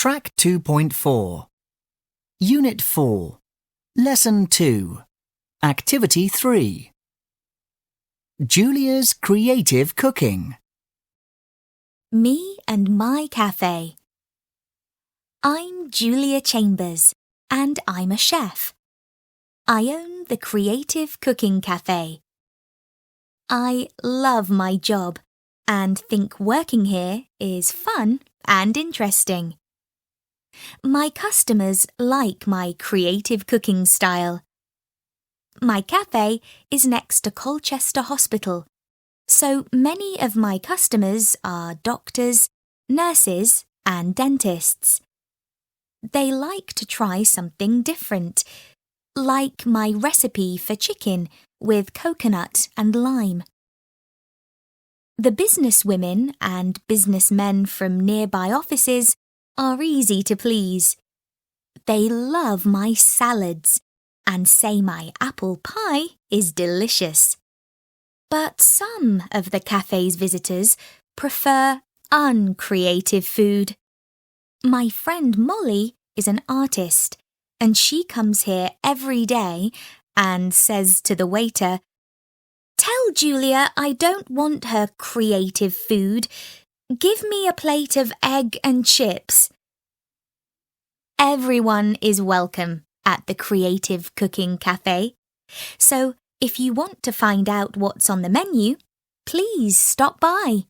Track 2.4 Unit 4 Lesson 2 Activity 3 Julia's Creative Cooking. Me and my cafe. I'm Julia Chambers and I'm a chef. I own the Creative Cooking Cafe. I love my job and think working here is fun and interesting. My customers like my creative cooking style. My cafe is next to Colchester Hospital, so many of my customers are doctors, nurses and dentists. They like to try something different, like my recipe for chicken with coconut and lime. The businesswomen and businessmen from nearby offices are easy to please. They love my salads and say my apple pie is delicious. But some of the cafe's visitors prefer uncreative food. My friend Molly is an artist, and she comes here every day and says to the waiter, "Tell Julia I don't want her creative food. Give me a plate of egg and chips." Everyone is welcome at the Creative Cooking Cafe. So if you want to find out what's on the menu, please stop by.